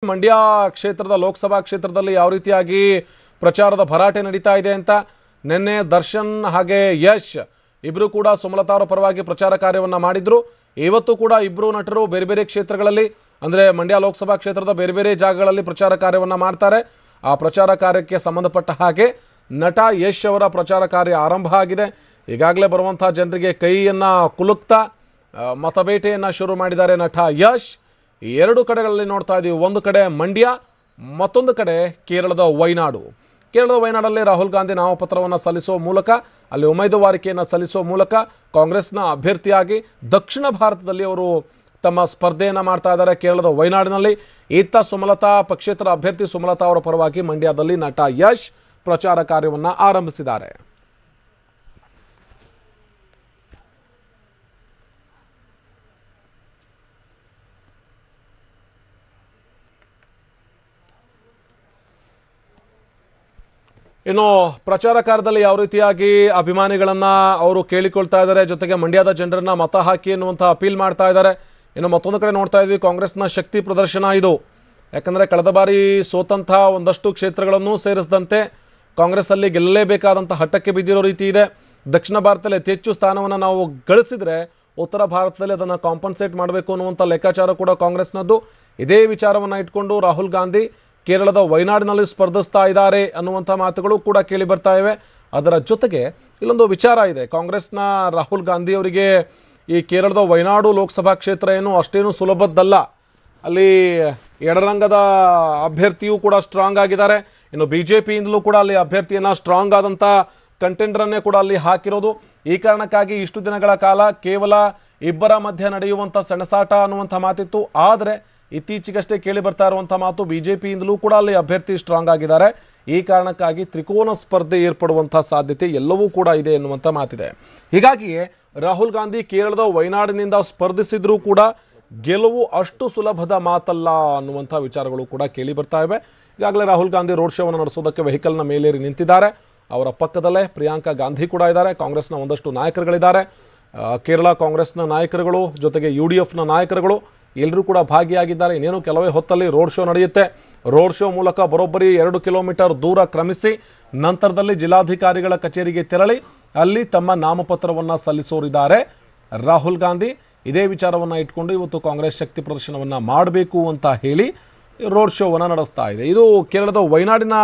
ಮಂಡ್ಯ ಕ್ಷೇತ್ರದ ಲೋಕಸಭಾ ಕ್ಷೇತ್ರದಲ್ಲಿ ಯಾವ ರೀತಿಯಾಗಿ ಪ್ರಚಾರದ ಭರಾಟೆ ನಡೀತಾ ಇದೆ ಅಂತ ನಿನ್ನೆ ದರ್ಶನ್ ಹಾಗೆ ಯಶ್ ಇಬ್ಬರು ಕೂಡ ಸುಮಲತಾ ಅವರ ಪರವಾಗಿ ಪ್ರಚಾರ ಕಾರ್ಯವನ್ನು ಮಾಡಿದ್ರು. ಇವತ್ತು ಕೂಡ ಇಬ್ಬರು ನಟರು ಬೇರೆ ಬೇರೆ ಕ್ಷೇತ್ರಗಳಲ್ಲಿ ಅಂದರೆ ಮಂಡ್ಯ ಲೋಕಸಭಾ ಕ್ಷೇತ್ರದ ಬೇರೆ ಬೇರೆ ಜಾಗಗಳಲ್ಲಿ ಪ್ರಚಾರ ಕಾರ್ಯವನ್ನು ಮಾಡ್ತಾರೆ. ಆ ಪ್ರಚಾರ ಕಾರ್ಯಕ್ಕೆ ಸಂಬಂಧಪಟ್ಟ ಹಾಗೆ ನಟ ಯಶ್ ಅವರ ಪ್ರಚಾರ ಕಾರ್ಯ ಆರಂಭ ಆಗಿದೆ. ಈಗಾಗಲೇ ಬರುವಂಥ ಜನರಿಗೆ ಕೈಯನ್ನು ಕುಲುಕ್ತಾ ಮತಬೇಟೆಯನ್ನು ಶುರು ಮಾಡಿದ್ದಾರೆ ನಟ ಯಶ್. ಎರಡು ಕಡೆಗಳಲ್ಲಿ ನೋಡ್ತಾ ಇದ್ದೀವಿ, ಒಂದು ಕಡೆ ಮಂಡ್ಯ, ಮತ್ತೊಂದು ಕಡೆ ಕೇರಳದ ವಯನಾಡು. ಕೇರಳದ ವಯನಾಡಲ್ಲಿ ರಾಹುಲ್ ಗಾಂಧಿ ನಾಮಪತ್ರವನ್ನು ಸಲ್ಲಿಸುವ ಮೂಲಕ ಅಲ್ಲಿ ಉಮೇದುವಾರಿಕೆಯನ್ನು ಸಲ್ಲಿಸುವ ಮೂಲಕ ಕಾಂಗ್ರೆಸ್ನ ಅಭ್ಯರ್ಥಿಯಾಗಿ ದಕ್ಷಿಣ ಭಾರತದಲ್ಲಿ ಅವರು ತಮ್ಮ ಸ್ಪರ್ಧೆಯನ್ನು ಮಾಡ್ತಾ ಇದ್ದಾರೆ. ಕೇರಳದ ವಯನಾಡಿನಲ್ಲಿ ಇತ್ತ ಸುಮಲತಾ ಪಕ್ಷೇತರ ಅಭ್ಯರ್ಥಿ ಸುಮಲತಾ ಅವರ ಪರವಾಗಿ ಮಂಡ್ಯದಲ್ಲಿ ನಟ ಯಶ್ ಪ್ರಚಾರ ಕಾರ್ಯವನ್ನು ಆರಂಭಿಸಿದ್ದಾರೆ. ಇನ್ನು ಪ್ರಚಾರ ಕಾರ್ಯದಲ್ಲಿ ಯಾವ ರೀತಿಯಾಗಿ ಅಭಿಮಾನಿಗಳನ್ನು ಅವರು ಕೇಳಿಕೊಳ್ತಾ ಇದ್ದಾರೆ, ಜೊತೆಗೆ ಮಂಡ್ಯದ ಜನರನ್ನ ಮತ ಹಾಕಿ ಎನ್ನುವಂಥ ಅಪೀಲ್ ಮಾಡ್ತಾ ಇದ್ದಾರೆ. ಇನ್ನು ಮತ್ತೊಂದು ಕಡೆ ನೋಡ್ತಾ ಇದ್ವಿ, ಕಾಂಗ್ರೆಸ್ನ ಶಕ್ತಿ ಪ್ರದರ್ಶನ ಇದು. ಯಾಕಂದರೆ ಕಳೆದ ಬಾರಿ ಸೋತಂಥ ಒಂದಷ್ಟು ಕ್ಷೇತ್ರಗಳನ್ನು ಸೇರಿಸಿದಂತೆ ಕಾಂಗ್ರೆಸ್ಸಲ್ಲಿ ಗೆಲ್ಲಲೇಬೇಕಾದಂಥ ಹಠಕ್ಕೆ ಬಿದ್ದಿರೋ ರೀತಿ ಇದೆ. ದಕ್ಷಿಣ ಭಾರತದಲ್ಲಿ ಅತಿ ಹೆಚ್ಚು ಸ್ಥಾನವನ್ನು ನಾವು ಗಳಿಸಿದರೆ ಉತ್ತರ ಭಾರತದಲ್ಲಿ ಅದನ್ನು ಕಾಂಪನ್ಸೇಟ್ ಮಾಡಬೇಕು ಅನ್ನುವಂಥ ಲೆಕ್ಕಾಚಾರ ಕೂಡ ಕಾಂಗ್ರೆಸ್ನದ್ದು. ಇದೇ ವಿಚಾರವನ್ನು ಇಟ್ಕೊಂಡು ರಾಹುಲ್ ಗಾಂಧಿ ಕೇರಳದ ವಯನಾಡಿನಲ್ಲಿ ಸ್ಪರ್ಧಿಸ್ತಾ ಇದ್ದಾರೆ ಅನ್ನುವಂಥ ಮಾತುಗಳು ಕೂಡ ಕೇಳಿ ಬರ್ತಾ ಇವೆ. ಅದರ ಜೊತೆಗೆ ಇಲ್ಲೊಂದು ವಿಚಾರ ಇದೆ, ಕಾಂಗ್ರೆಸ್ನ ರಾಹುಲ್ ಗಾಂಧಿ ಅವರಿಗೆ ಈ ಕೇರಳದ ವಯನಾಡು ಲೋಕಸಭಾ ಕ್ಷೇತ್ರ ಏನು ಅಷ್ಟೇನು ಸುಲಭದ್ದಲ್ಲ. ಅಲ್ಲಿ ಎಡರಂಗದ ಅಭ್ಯರ್ಥಿಯೂ ಕೂಡ ಸ್ಟ್ರಾಂಗ್ ಆಗಿದ್ದಾರೆ. ಇನ್ನು BJPಯಿಂದಲೂ ಕೂಡ ಅಲ್ಲಿ ಅಭ್ಯರ್ಥಿಯನ್ನು ಸ್ಟ್ರಾಂಗ್ ಆದಂಥ ಕಂಟೆಂಡರನ್ನೇ ಕೂಡ ಅಲ್ಲಿ ಹಾಕಿರೋದು. ಈ ಕಾರಣಕ್ಕಾಗಿ ಇಷ್ಟು ದಿನಗಳ ಕಾಲ ಕೇವಲ ಇಬ್ಬರ ಮಧ್ಯೆ ನಡೆಯುವಂಥ ಸೆಣಸಾಟ ಅನ್ನುವಂಥ ಮಾತಿತ್ತು. ಆದರೆ ಇತ್ತೀಚೆಗಷ್ಟೇ ಕೇಳಿ ಬರ್ತಾ ಇರುವಂಥ ಮಾತು, BJPಯಿಂದಲೂ ಕೂಡ ಅಲ್ಲಿ ಅಭ್ಯರ್ಥಿ ಸ್ಟ್ರಾಂಗ್ ಆಗಿದ್ದಾರೆ. ಈ ಕಾರಣಕ್ಕಾಗಿ ತ್ರಿಕೋನ ಸ್ಪರ್ಧೆ ಏರ್ಪಡುವಂಥ ಸಾಧ್ಯತೆ ಎಲ್ಲವೂ ಕೂಡ ಇದೆ ಎನ್ನುವಂಥ ಮಾತಿದೆ. ಹೀಗಾಗಿಯೇ ರಾಹುಲ್ ಗಾಂಧಿ ಕೇರಳದ ವಯನಾಡಿನಿಂದ ಸ್ಪರ್ಧಿಸಿದ್ರೂ ಕೂಡ ಗೆಲುವು ಅಷ್ಟು ಸುಲಭದ ಮಾತಲ್ಲ ಅನ್ನುವಂಥ ವಿಚಾರಗಳು ಕೂಡ ಕೇಳಿ ಬರ್ತಾ ಇವೆ. ಈಗಾಗಲೇ ರಾಹುಲ್ ಗಾಂಧಿ ರೋಡ್ ಶೋವನ್ನು ನಡೆಸೋದಕ್ಕೆ ವೆಹಿಕಲ್ನ ಮೇಲೇರಿ ನಿಂತಿದ್ದಾರೆ. ಅವರ ಪಕ್ಕದಲ್ಲೇ ಪ್ರಿಯಾಂಕಾ ಗಾಂಧಿ ಕೂಡ ಇದ್ದಾರೆ. ಕಾಂಗ್ರೆಸ್ನ ಒಂದಷ್ಟು ನಾಯಕರುಗಳಿದ್ದಾರೆ. ಕೇರಳ ಕಾಂಗ್ರೆಸ್ನ ನಾಯಕರುಗಳು ಜೊತೆಗೆ UDFನ ನಾಯಕರುಗಳು ಎಲ್ಲರೂ ಕೂಡ ಭಾಗಿಯಾಗಿದ್ದಾರೆ. ಇನ್ನೇನು ಕೆಲವೇ ಹೊತ್ತಲ್ಲಿ ರೋಡ್ ಶೋ ನಡೆಯುತ್ತೆ. ರೋಡ್ ಶೋ ಮೂಲಕ ಬರೋಬ್ಬರಿ 2 ಕಿಲೋಮೀಟರ್ ದೂರ ಕ್ರಮಿಸಿ ನಂತರದಲ್ಲಿ ಜಿಲ್ಲಾಧಿಕಾರಿಗಳ ಕಚೇರಿಗೆ ತೆರಳಿ ಅಲ್ಲಿ ತಮ್ಮ ನಾಮಪತ್ರವನ್ನು ಸಲ್ಲಿಸೋರಿದ್ದಾರೆ ರಾಹುಲ್ ಗಾಂಧಿ. ಇದೇ ವಿಚಾರವನ್ನು ಇಟ್ಕೊಂಡು ಇವತ್ತು ಕಾಂಗ್ರೆಸ್ ಶಕ್ತಿ ಪ್ರದರ್ಶನವನ್ನು ಮಾಡಬೇಕು ಅಂತ ಹೇಳಿ ರೋಡ್ ಶೋವನ್ನು ನಡೆಸ್ತಾ ಇದೆ. ಇದು ಕೇರಳದ ವಯನಾಡಿನ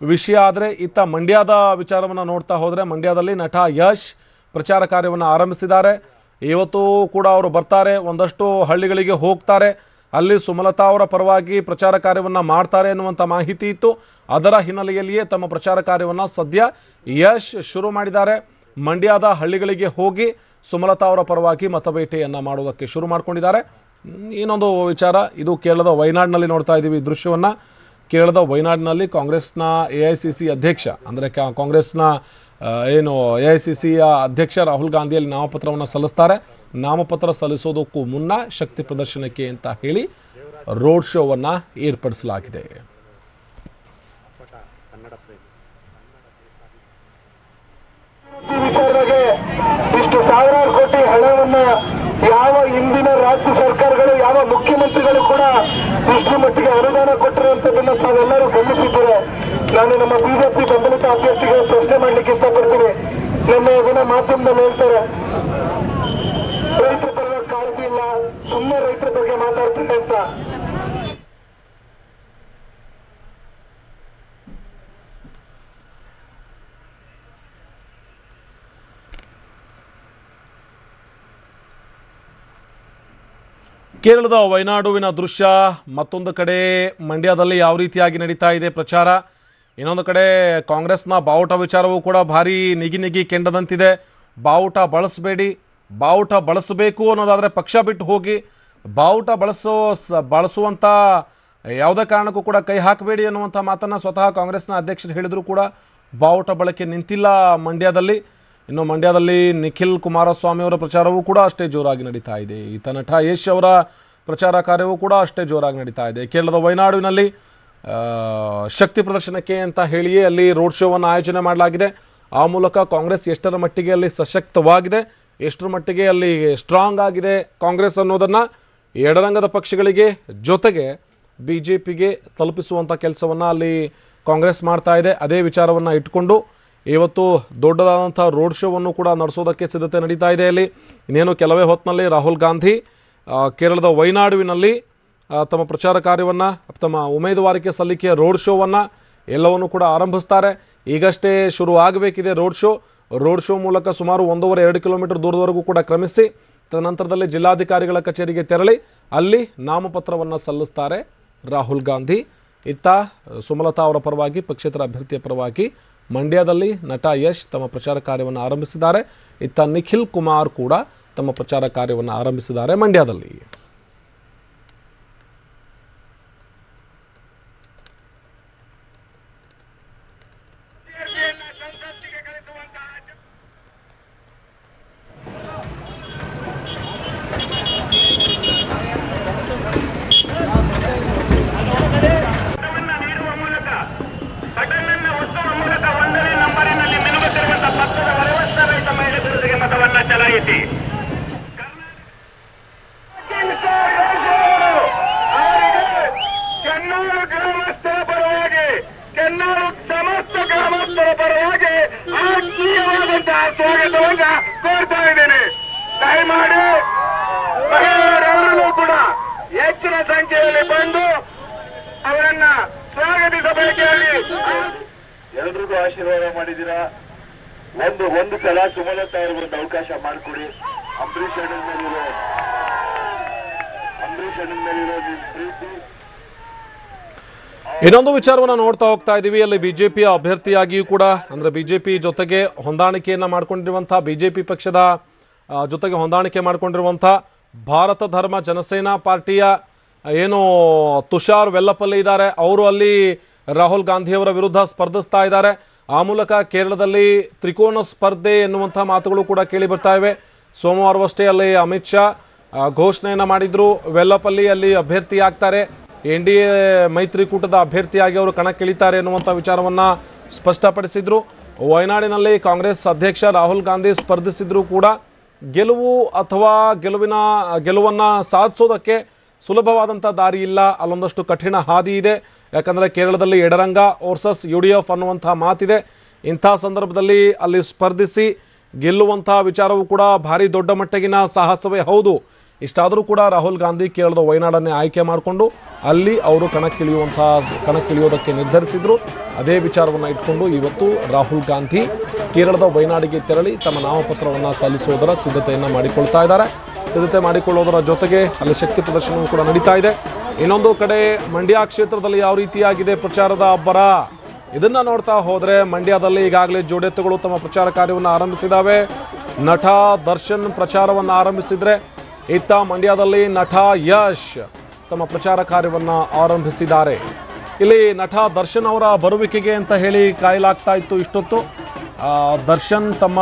ವಿಷಯ. ಆದರೆ ಇತ್ತ ಮಂಡ್ಯದ ವಿಚಾರವನ್ನು ನೋಡ್ತಾ ಹೋದರೆ ಮಂಡ್ಯದಲ್ಲಿ ನಟ ಯಶ್ ಪ್ರಚಾರ ಕಾರ್ಯವನ್ನು ಆರಂಭಿಸಿದ್ದಾರೆ. ಇವತ್ತು ಕೂಡ ಅವರು ಬರ್ತಾರೆ, ಒಂದಷ್ಟು ಹಳ್ಳಿಗಳಿಗೆ ಹೋಗ್ತಾರೆ, ಅಲ್ಲಿ ಸುಮಲತಾ ಅವರ ಪರವಾಗಿ ಪ್ರಚಾರ ಕಾರ್ಯವನ್ನು ಮಾಡ್ತಾರೆ ಎನ್ನುವಂಥ ಮಾಹಿತಿ ಇತ್ತು. ಅದರ ಹಿನ್ನೆಲೆಯಲ್ಲಿಯೇ ತಮ್ಮ ಪ್ರಚಾರ ಕಾರ್ಯವನ್ನು ಸದ್ಯ ಯಶ್ ಶುರು ಮಾಡಿದ್ದಾರೆ. ಮಂಡ್ಯದ ಹಳ್ಳಿಗಳಿಗೆ ಹೋಗಿ ಸುಮಲತಾ ಅವರ ಪರವಾಗಿ ಮತಬೇಟೆಯನ್ನು ಮಾಡೋದಕ್ಕೆ ಶುರು ಮಾಡ್ಕೊಂಡಿದ್ದಾರೆ. ಇನ್ನೊಂದು ವಿಚಾರ, ಇದು ಕೇರಳದ ವಯನಾಡಿನಲ್ಲಿ ನೋಡ್ತಾ ಇದ್ದೀವಿ ಈ ದೃಶ್ಯವನ್ನು. ಕೇರಳದ ವಯನಾಡಿನಲ್ಲಿ ಕಾಂಗ್ರೆಸ್ನ AICC ಅಧ್ಯಕ್ಷ ಅಂದರೆ ಕಾಂಗ್ರೆಸ್ನ AICCಯ ಅಧ್ಯಕ್ಷ ರಾಹುಲ್ ಗಾಂಧಿಯಲ್ಲಿ ನಾಮಪತ್ರವನ್ನು ಸಲ್ಲಿಸ್ತಾರೆ. ನಾಮಪತ್ರ ಸಲ್ಲಿಸೋದಕ್ಕೂ ಮುನ್ನ ಶಕ್ತಿ ಪ್ರದರ್ಶನಕ್ಕೆ ಅಂತ ಹೇಳಿ ರೋಡ್ ಶೋವನ್ನು ಏರ್ಪಡಿಸಲಾಗಿದೆ. ಇಷ್ಟು ಸಾವಿರಾರು ಕೋಟಿ ಹಣವನ್ನ ಯಾವ ಹಿಂದಿನ ರಾಜ್ಯ ಸರ್ಕಾರಗಳು, ಯಾವ ಮುಖ್ಯಮಂತ್ರಿಗಳು ಕೂಡ ಇಷ್ಟು ಮಟ್ಟಿಗೆ ಅನುದಾನ ಕೊಟ್ಟಿರುವಂತದನ್ನ ತಾವೆಲ್ಲರೂ ಗಮನಿಸಿದ್ದಾರೆ. ನಾನು ನಮ್ಮ BJP ಬೆಂಬಲಿತ ಅಭ್ಯರ್ಥಿಗೆ ಪ್ರಶ್ನೆ ಮಾಡ್ಲಿಕ್ಕೆ ಇಷ್ಟಪಡ್ತೀನಿ. ನಮ್ಮ ಇದನ್ನ ಮಾಧ್ಯಮದಲ್ಲಿ ಹೇಳ್ತಾರೆ, ರೈತರ ಪರವಾಗಿ ಕಾಳಜಿ ಇಲ್ಲ, ಸುಮ್ಮನೆ ರೈತರ ಬಗ್ಗೆ ಮಾತಾಡ್ತಾರೆ ಅಂತ. ಕೇರಳದ ವಯನಾಡುವಿನ ದೃಶ್ಯ, ಮತ್ತೊಂದು ಕಡೆ ಮಂಡ್ಯದಲ್ಲಿ ಯಾವ ರೀತಿಯಾಗಿ ನಡೀತಾ ಇದೆ ಪ್ರಚಾರ, ಇನ್ನೊಂದು ಕಡೆ ಕಾಂಗ್ರೆಸ್ನ ಬಾವುಟ ವಿಚಾರವೂ ಕೂಡ ಭಾರಿ ನಿಗಿ ಕೆಂಡದಂತಿದೆ. ಬಾವುಟ ಬಳಸಬೇಡಿ, ಬಾವುಟ ಬಳಸಬೇಕು ಅನ್ನೋದಾದರೆ ಪಕ್ಷ ಬಿಟ್ಟು ಹೋಗಿ, ಬಾವುಟ ಬಳಸುವಂಥ ಯಾವುದೇ ಕಾರಣಕ್ಕೂ ಕೂಡ ಕೈ ಹಾಕಬೇಡಿ ಅನ್ನುವಂಥ ಮಾತನ್ನು ಸ್ವತಃ ಕಾಂಗ್ರೆಸ್ನ ಅಧ್ಯಕ್ಷರು ಹೇಳಿದರೂ ಕೂಡ ಬಾವುಟ ಬಳಕೆ ನಿಂತಿಲ್ಲ ಮಂಡ್ಯದಲ್ಲಿ. ಇನ್ನು ಮಂಡ್ಯದಲ್ಲಿ ನಿಖಿಲ್ ಕುಮಾರಸ್ವಾಮಿ ಅವರ ಪ್ರಚಾರವೂ ಕೂಡ ಅಷ್ಟೇ ಜೋರಾಗಿ ನಡೀತಾ ಇದೆ. ಈತ ನಟ ಯಶ್ ಅವರ ಪ್ರಚಾರ ಕಾರ್ಯವೂ ಕೂಡ ಅಷ್ಟೇ ಜೋರಾಗಿ ನಡೀತಾ ಇದೆ. ಕೇರಳದ ವಯನಾಡಿನಲ್ಲಿ ಶಕ್ತಿ ಪ್ರದರ್ಶನಕ್ಕೆ ಅಂತ ಹೇಳಿಯೇ ಅಲ್ಲಿ ರೋಡ್ ಶೋವನ್ನು ಆಯೋಜನೆ ಮಾಡಲಾಗಿದೆ. ಆ ಮೂಲಕ ಕಾಂಗ್ರೆಸ್ ಎಷ್ಟರ ಮಟ್ಟಿಗೆ ಅಲ್ಲಿ ಸಶಕ್ತವಾಗಿದೆ, ಎಷ್ಟರ ಮಟ್ಟಿಗೆ ಅಲ್ಲಿ ಸ್ಟ್ರಾಂಗ್ ಆಗಿದೆ ಕಾಂಗ್ರೆಸ್ ಅನ್ನೋದನ್ನು ಎಡರಂಗದ ಪಕ್ಷಗಳಿಗೆ ಜೊತೆಗೆ BJPಗೆ ತಲುಪಿಸುವಂಥ ಕೆಲಸವನ್ನು ಅಲ್ಲಿ ಕಾಂಗ್ರೆಸ್ ಮಾಡ್ತಾ ಇದೆ. ಅದೇ ವಿಚಾರವನ್ನು ಇಟ್ಕೊಂಡು ಇವತ್ತು ದೊಡ್ಡದಾದಂಥ ರೋಡ್ ಶೋವನ್ನು ಕೂಡ ನಡೆಸೋದಕ್ಕೆ ಸಿದ್ಧತೆ ನಡೀತಾ ಇದೆ. ಅಲ್ಲಿ ಇನ್ನೇನು ಕೆಲವೇ ಹೊತ್ತಿನಲ್ಲಿ ರಾಹುಲ್ ಗಾಂಧಿ ಕೇರಳದ ವಯನಾಡುವಿನಲ್ಲಿ ತಮ್ಮ ಪ್ರಚಾರ ಕಾರ್ಯವನ್ನು, ತಮ್ಮ ಉಮೇದುವಾರಿಕೆ ಸಲ್ಲಿಕೆಯ ರೋಡ್ ಶೋವನ್ನು ಎಲ್ಲವನ್ನು ಕೂಡ ಆರಂಭಿಸ್ತಾರೆ. ಈಗಷ್ಟೇ ಶುರು ಆಗಬೇಕಿದೆ ರೋಡ್ ಶೋ ಮೂಲಕ ಸುಮಾರು 1.5-2 ಕಿಲೋಮೀಟರ್ ದೂರದವರೆಗೂ ಕೂಡ ಕ್ರಮಿಸಿ ತದನಂತರದಲ್ಲಿ ಜಿಲ್ಲಾಧಿಕಾರಿಗಳ ಕಚೇರಿಗೆ ತೆರಳಿ ಅಲ್ಲಿ ನಾಮಪತ್ರವನ್ನು ಸಲ್ಲಿಸ್ತಾರೆ ರಾಹುಲ್ ಗಾಂಧಿ. ಇತ್ತ ಸುಮಲತಾ ಅವರ ಪರವಾಗಿ, ಪಕ್ಷೇತರ ಅಭ್ಯರ್ಥಿಯ ಪರವಾಗಿ ಮಂಡ್ಯದಲ್ಲಿ ನಟ ಯಶ್ ತಮ್ಮ ಪ್ರಚಾರ ಕಾರ್ಯವನ್ನು ಆರಂಭಿಸಿದ್ದಾರೆ. ಇತ್ತ ನಿಖಿಲ್ ಕುಮಾರ್ ಕೂಡ ತಮ್ಮ ಪ್ರಚಾರ ಕಾರ್ಯವನ್ನು ಆರಂಭಿಸಿದ್ದಾರೆ ಮಂಡ್ಯದಲ್ಲಿ. ಚಲಾಯಿಸಿ ಕೆನ್ನೂರು ಗ್ರಾಮಸ್ಥರ ಪರವಾಗಿ, ಕೆನ್ನೂರು ಸಮಸ್ತ ಗ್ರಾಮಸ್ಥರ ಪರವಾಗಿ ಆತ್ಮೀಯವಾದಂತಹ ಸ್ವಾಗತವನ್ನ ಕೋರ್ತಾ ಇದ್ದೇನೆ. ದಯಮಾಡಿ ಮಹಿಳೆಯರೆಲ್ಲರೂ ಕೂಡ ಹೆಚ್ಚಿನ ಸಂಖ್ಯೆಯಲ್ಲಿ ಬಂದು ಅವರನ್ನ ಸ್ವಾಗತಿಸಬೇಕಾಗಿ ಎಲ್ರಿಗೂ ಆಶೀರ್ವಾದ ಮಾಡಿದ್ದೀರಾ. ಒಂದು ಸಲ ಸುಮಲತಾ ಅವ್ರಿಗೊಂದು ಅವಕಾಶ ಮಾಡಿಕೊಡಿ. ಅಂಬರೀಷ್ ಅಣ್ಣನ ಮೇಲಿರೋ ಪ್ರೀತಿ. ಇನ್ನೊಂದು ವಿಚಾರವನ್ನು ನೋಡ್ತಾ ಹೋಗ್ತಾ ಇದ್ದೀವಿ. ಅಲ್ಲಿ ಬಿಜೆಪಿಯ ಅಭ್ಯರ್ಥಿಯಾಗಿಯೂ ಕೂಡ, ಅಂದರೆ ಬಿಜೆಪಿ ಜೊತೆಗೆ ಹೊಂದಾಣಿಕೆಯನ್ನು ಮಾಡಿಕೊಂಡಿರುವಂಥ, ಬಿಜೆಪಿ ಪಕ್ಷದ ಜೊತೆಗೆ ಹೊಂದಾಣಿಕೆ ಮಾಡಿಕೊಂಡಿರುವಂಥ ಭಾರತ ಧರ್ಮ ಜನಸೇನಾ ಪಾರ್ಟಿಯ ಏನು ತುಷಾರ್ ವೆಲ್ಲಪಲ್ಲಿ ಇದ್ದಾರೆ, ಅವರು ಅಲ್ಲಿ ರಾಹುಲ್ ಗಾಂಧಿಯವರ ವಿರುದ್ಧ ಸ್ಪರ್ಧಿಸ್ತಾ ಇದ್ದಾರೆ. ಆ ಮೂಲಕ ಕೇರಳದಲ್ಲಿ ತ್ರಿಕೋನ ಸ್ಪರ್ಧೆ ಎನ್ನುವಂಥ ಮಾತುಗಳು ಕೂಡ ಕೇಳಿ ಬರ್ತಾ ಇವೆ. ಸೋಮವಾರವಷ್ಟೇ ಅಲ್ಲಿ ಅಮಿತ್ ಶಾ ಘೋಷಣೆಯನ್ನು ಮಾಡಿದ್ರು, ವೆಲ್ಲಪಲ್ಲಿ ಅಲ್ಲಿ ಅಭ್ಯರ್ಥಿ ಆಗ್ತಾರೆ, NDA ಮೈತ್ರಿಕೂಟದ ಅಭ್ಯರ್ಥಿಯಾಗಿ ಅವರು ಕಣಕ್ಕಿಳಿತಾರೆ ಎನ್ನುವಂಥ ವಿಚಾರವನ್ನು ಸ್ಪಷ್ಟಪಡಿಸಿದ್ರು. ವಯನಾಡಿನಲ್ಲಿ ಕಾಂಗ್ರೆಸ್ ಅಧ್ಯಕ್ಷ ರಾಹುಲ್ ಗಾಂಧಿ ಸ್ಪರ್ಧಿಸಿದ್ರು ಕೂಡ ಗೆಲುವು ಅಥವಾ ಗೆಲುವನ್ನು ಸಾಧಿಸೋದಕ್ಕೆ ಸುಲಭವಾದಂಥ ದಾರಿ ಇಲ್ಲ, ಅಲ್ಲೊಂದಷ್ಟು ಕಠಿಣ ಹಾದಿ ಇದೆ. ಯಾಕಂದರೆ ಕೇರಳದಲ್ಲಿ ಎಡರಂಗ ವರ್ಸಸ್ UDF ಅನ್ನುವಂಥ ಮಾತಿದೆ. ಇಂಥ ಸಂದರ್ಭದಲ್ಲಿ ಅಲ್ಲಿ ಸ್ಪರ್ಧಿಸಿ ಗೆಲ್ಲುವಂಥ ವಿಚಾರವೂ ಕೂಡ ಭಾರಿ ದೊಡ್ಡ ಮಟ್ಟಿಗಿನ ಸಾಹಸವೇ ಹೌದು. ಇಷ್ಟಾದರೂ ಕೂಡ ರಾಹುಲ್ ಗಾಂಧಿ ಕೇರಳದ ವಯನಾಡನ್ನೇ ಆಯ್ಕೆ ಮಾಡಿಕೊಂಡು ಅಲ್ಲಿ ಅವರು ಕಣಕ್ಕಿಳಿಯೋದಕ್ಕೆ ನಿರ್ಧರಿಸಿದರು. ಅದೇ ವಿಚಾರವನ್ನು ಇಟ್ಕೊಂಡು ಇವತ್ತು ರಾಹುಲ್ ಗಾಂಧಿ ಕೇರಳದ ವಯನಾಡಿಗೆ ತೆರಳಿ ತಮ್ಮ ನಾಮಪತ್ರವನ್ನು ಸಲ್ಲಿಸುವುದರ ಸಿದ್ಧತೆಯನ್ನು ಮಾಡಿಕೊಳ್ತಾ ಇದ್ದಾರೆ. ಸಿದ್ಧತೆ ಮಾಡಿಕೊಳ್ಳೋದರ ಜೊತೆಗೆ ಅಲ್ಲಿ ಶಕ್ತಿ ಪ್ರದರ್ಶನವೂ ಕೂಡ ನಡೀತಾ ಇದೆ. ಇನ್ನೊಂದು ಕಡೆ ಮಂಡ್ಯ ಕ್ಷೇತ್ರದಲ್ಲಿ ಯಾವ ರೀತಿಯಾಗಿದೆ ಪ್ರಚಾರದ ಅಬ್ಬರ, ಇದನ್ನು ನೋಡ್ತಾ ಹೋದರೆ ಮಂಡ್ಯದಲ್ಲಿ ಈಗಾಗಲೇ ಜೋಡೆತ್ತುಗಳು ತಮ್ಮ ಪ್ರಚಾರ ಕಾರ್ಯವನ್ನು ಆರಂಭಿಸಿದ್ದಾವೆ. ನಟ ದರ್ಶನ್ ಪ್ರಚಾರವನ್ನು ಆರಂಭಿಸಿದರೆ ಇತ್ತ ಮಂಡ್ಯದಲ್ಲಿ ನಟ ಯಶ್ ತಮ್ಮ ಪ್ರಚಾರ ಕಾರ್ಯವನ್ನು ಆರಂಭಿಸಿದ್ದಾರೆ. ಇಲ್ಲಿ ನಟ ದರ್ಶನ್ ಅವರ ಬರುವಿಕೆಗೆ ಅಂತ ಹೇಳಿ ಕಾಯಲಾಗ್ತಾ ಇತ್ತು ಇಷ್ಟೊತ್ತು. ದರ್ಶನ್ ತಮ್ಮ